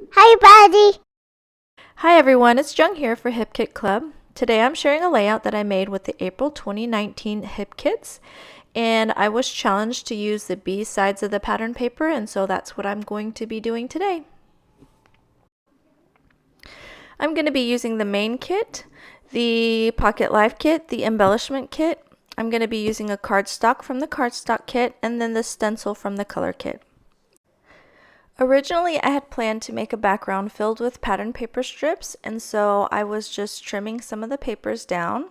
Hi, buddy. Hi everyone, it's Jung here for Hip Kit Club. Today I'm sharing a layout that I made with the April 2019 Hip Kits, and I was challenged to use the B sides of the pattern paper, and so that's what I'm going to be doing today. I'm going to be using the main kit, the Pocket Life kit, the embellishment kit. I'm going to be using a cardstock from the cardstock kit, and then the stencil from the color kit. Originally, I had planned to make a background filled with pattern paper strips, and so I was just trimming some of the papers down.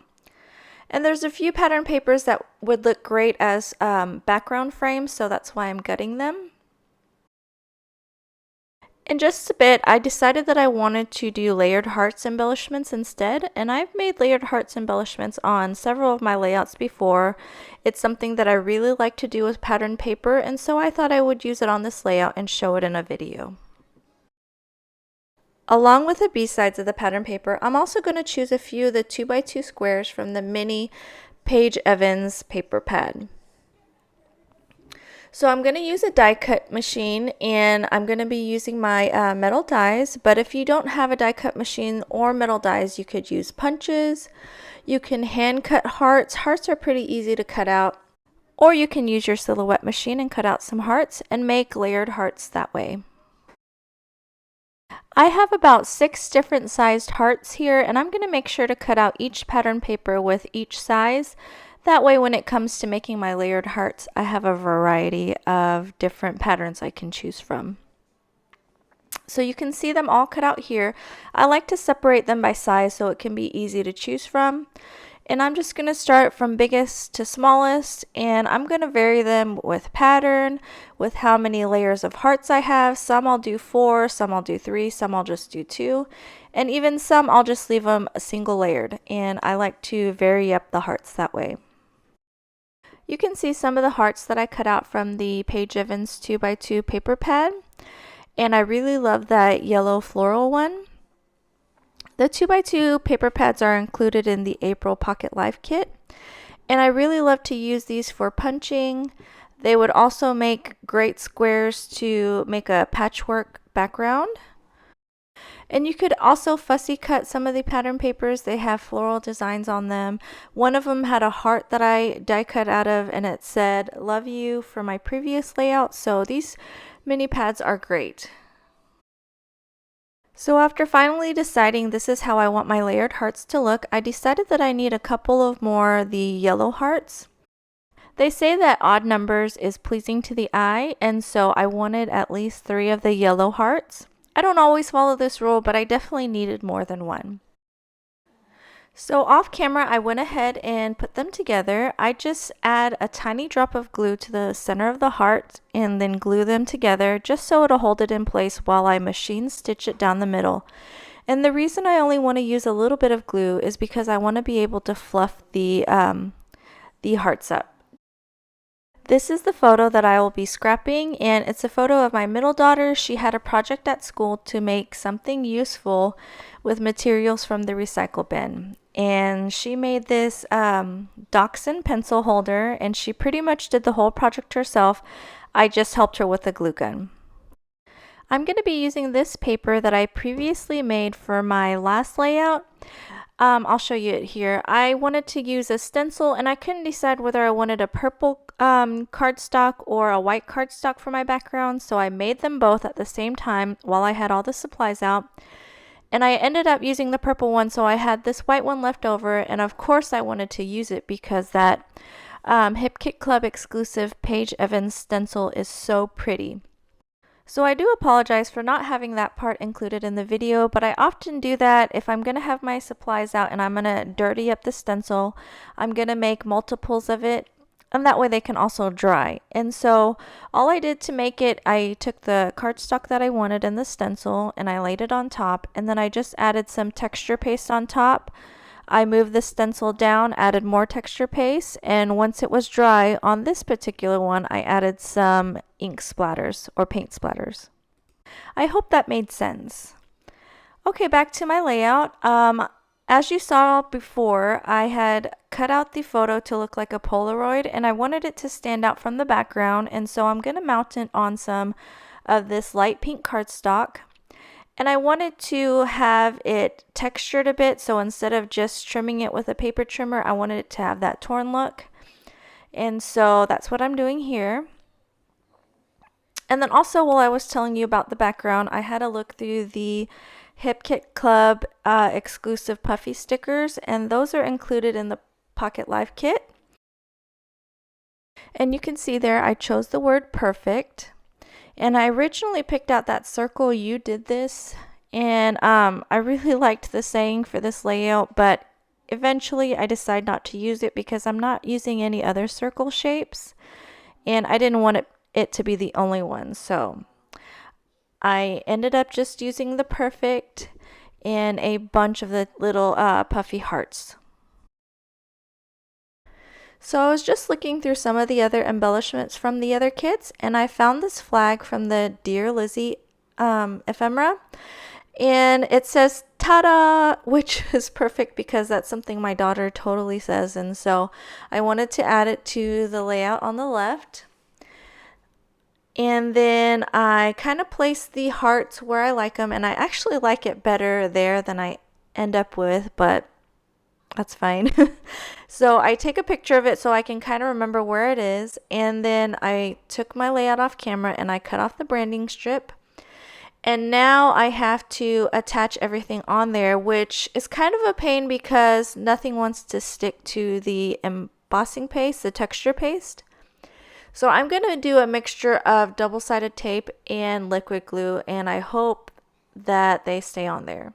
And there's a few pattern papers that would look great as background frames, so that's why I'm gutting them. In just a bit, I decided that I wanted to do layered hearts embellishments instead, and I've made layered hearts embellishments on several of my layouts before. It's something that I really like to do with pattern paper, and so I thought I would use it on this layout and show it in a video. Along with the B-sides of the pattern paper, I'm also going to choose a few of the 2x2 squares from the mini Paige Evans paper pad. So I'm going to use a die cut machine, and I'm going to be using my metal dies, but if you don't have a die cut machine or metal dies, you could use punches. You can hand cut hearts. Hearts are pretty easy to cut out, or you can use your silhouette machine and cut out some hearts and make layered hearts that way. I have about 6 different sized hearts here, and I'm going to make sure to cut out each pattern paper with each size. That way when it comes to making my layered hearts, I have a variety of different patterns I can choose from. So you can see them all cut out here. I like to separate them by size so it can be easy to choose from. And I'm just going to start from biggest to smallest, and I'm going to vary them with pattern, with how many layers of hearts I have. Some I'll do 4, some I'll do 3, some I'll just do 2, and even some I'll just leave them a single layered, and I like to vary up the hearts that way. You can see some of the hearts that I cut out from the Paige Evans 2x2 paper pad, and I really love that yellow floral one. The 2x2 paper pads are included in the April Pocket Life kit, and I really love to use these for punching. They would also make great squares to make a patchwork background. And you could also fussy cut some of the pattern papers. They have floral designs on them. One of them had a heart that I die cut out of, and it said "Love you" for my previous layout, so these mini pads are great. So after finally deciding this is how I want my layered hearts to look, I decided that I need a couple of more the yellow hearts. They say that odd numbers is pleasing to the eye, and so I wanted at least 3 of the yellow hearts. I don't always follow this rule, but I definitely needed more than one. So off camera, I went ahead and put them together. I just add a tiny drop of glue to the center of the heart and then glue them together just so it'll hold it in place while I machine stitch it down the middle. And the reason I only want to use a little bit of glue is because I want to be able to fluff the hearts up. This is the photo that I will be scrapping, and it's a photo of my middle daughter. She had a project at school to make something useful with materials from the recycle bin. And she made this Dachshund pencil holder, and she pretty much did the whole project herself. I just helped her with a glue gun. I'm going to be using this paper that I previously made for my last layout. I'll show you it here. I wanted to use a stencil, and I couldn't decide whether I wanted a purple cardstock or a white cardstock for my background, so I made them both at the same time while I had all the supplies out. And I ended up using the purple one, so I had this white one left over, and of course I wanted to use it because that Hip Kit Club exclusive Paige Evans stencil is so pretty. So I do apologize for not having that part included in the video, but I often do that if I'm going to have my supplies out and I'm going to dirty up the stencil. I'm going to make multiples of it, and that way they can also dry. And so all I did to make it, I took the cardstock that I wanted in the stencil and I laid it on top, and then I just added some texture paste on top. I moved the stencil down, added more texture paste, and once it was dry on this particular one, I added some ink splatters or paint splatters. I hope that made sense. Okay, back to my layout. As you saw before, I had cut out the photo to look like a Polaroid, and I wanted it to stand out from the background, and so I'm going to mount it on some of this light pink cardstock. And I wanted to have it textured a bit, so instead of just trimming it with a paper trimmer, I wanted it to have that torn look. And so that's what I'm doing here. And then also, while I was telling you about the background, I had a look through the Hip Kit Club exclusive puffy stickers, and those are included in the Pocket Life kit. And you can see there I chose the word perfect. And I originally picked out that circle, "You did this," and I really liked the saying for this layout, but eventually I decided not to use it because I'm not using any other circle shapes, and I didn't want it to be the only one. So I ended up just using the perfect and a bunch of the little puffy hearts. So I was just looking through some of the other embellishments from the other kits, and I found this flag from the Dear Lizzie ephemera, and it says "ta-da," which is perfect because that's something my daughter totally says, and so I wanted to add it to the layout on the left. And then I kind of place the hearts where I like them, and I actually like it better there than I end up with, but that's fine. So I take a picture of it so I can kind of remember where it is, and then I took my layout off camera and I cut off the branding strip. And now I have to attach everything on there, which is kind of a pain because nothing wants to stick to the embossing paste, the texture paste. So I'm going to do a mixture of double-sided tape and liquid glue, and I hope that they stay on there.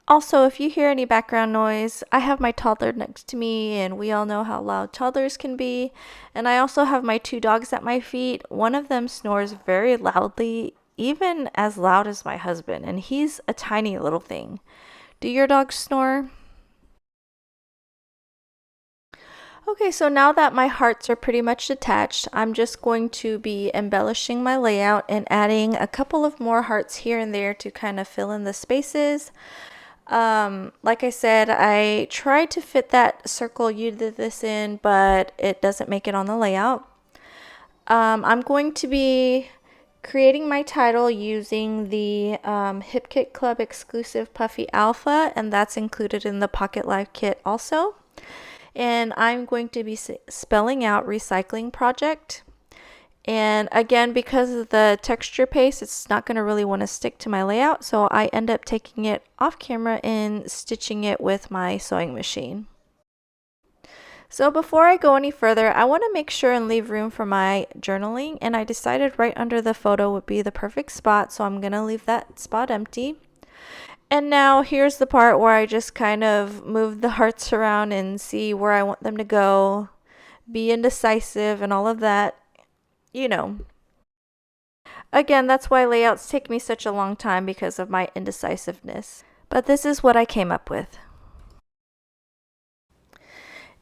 Also, if you hear any background noise, I have my toddler next to me, and we all know how loud toddlers can be. And I also have my 2 dogs at my feet. One of them snores very loudly, even as loud as my husband, and he's a tiny little thing. Do your dogs snore? Okay, so now that my hearts are pretty much attached, I'm just going to be embellishing my layout and adding a couple of more hearts here and there to kind of fill in the spaces. Like I said, I tried to fit that circle "You did this" in, but it doesn't make it on the layout. I'm going to be creating my title using the Hip Kit Club exclusive Puffy Alpha, and that's included in the Pocket Life kit also. And I'm going to be spelling out "Recycling Project." And again, because of the texture paste, it's not going to really want to stick to my layout, so I end up taking it off camera and stitching it with my sewing machine. So before I go any further, I want to make sure and leave room for my journaling, and I decided right under the photo would be the perfect spot, so I'm going to leave that spot empty. And now here's the part where I just kind of move the hearts around and see where I want them to go, be indecisive and all of that. You know. Again, that's why layouts take me such a long time, because of my indecisiveness. But this is what I came up with.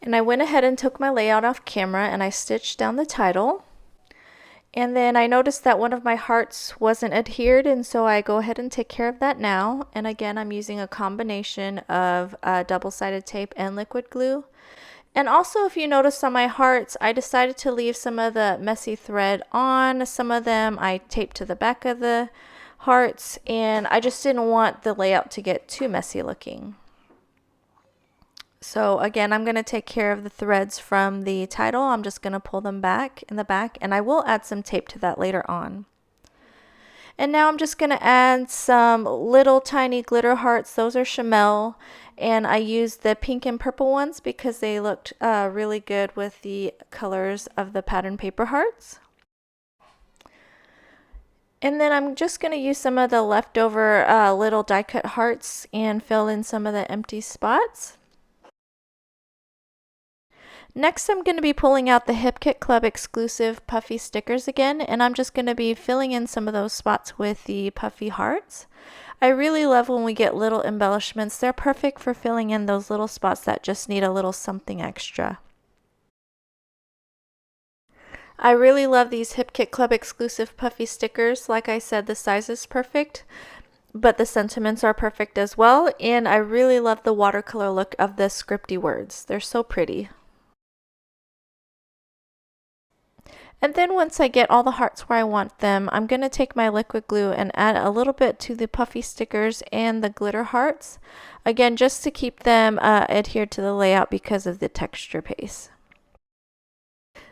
And I went ahead and took my layout off camera and I stitched down the title. And then I noticed that one of my hearts wasn't adhered, and so I go ahead and take care of that now. And again, I'm using a combination of double-sided tape and liquid glue. And also, if you notice on my hearts, I decided to leave some of the messy thread on. Some of them I taped to the back of the hearts, and I just didn't want the layout to get too messy looking. So again, I'm going to take care of the threads from the title. I'm just going to pull them back in the back, and I will add some tape to that later on. And now I'm just going to add some little tiny glitter hearts. Those are Chamel, and I used the pink and purple ones because they looked really good with the colors of the pattern paper hearts. And then I'm just going to use some of the leftover little die cut hearts and fill in some of the empty spots. Next, I'm going to be pulling out the Hip Kit Club exclusive puffy stickers again, and I'm just going to be filling in some of those spots with the puffy hearts. I really love when we get little embellishments. They're perfect for filling in those little spots that just need a little something extra. I really love these Hip Kit Club exclusive puffy stickers. Like I said, the size is perfect, but the sentiments are perfect as well, and I really love the watercolor look of the scripty words. They're so pretty. And then once I get all the hearts where I want them, I'm going to take my liquid glue and add a little bit to the puffy stickers and the glitter hearts. Again, just to keep them adhered to the layout because of the texture paste.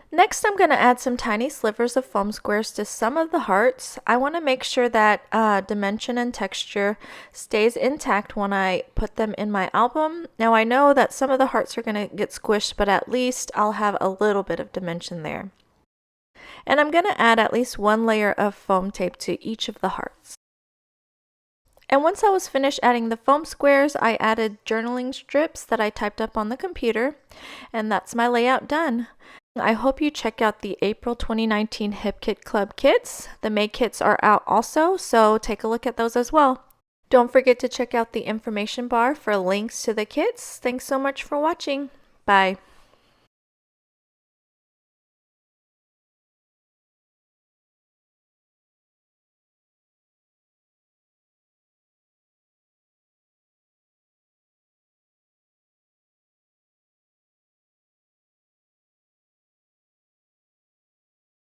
Next, I'm going to add some tiny slivers of foam squares to some of the hearts. I want to make sure that dimension and texture stays intact when I put them in my album. Now, I know that some of the hearts are going to get squished, but at least I'll have a little bit of dimension there. And I'm going to add at least one layer of foam tape to each of the hearts. And once I was finished adding the foam squares, I added journaling strips that I typed up on the computer, and that's my layout done. I hope you check out the April 2019 Hip Kit Club kits. The May kits are out also, so take a look at those as well. Don't forget to check out the information bar for links to the kits. Thanks so much for watching. Bye.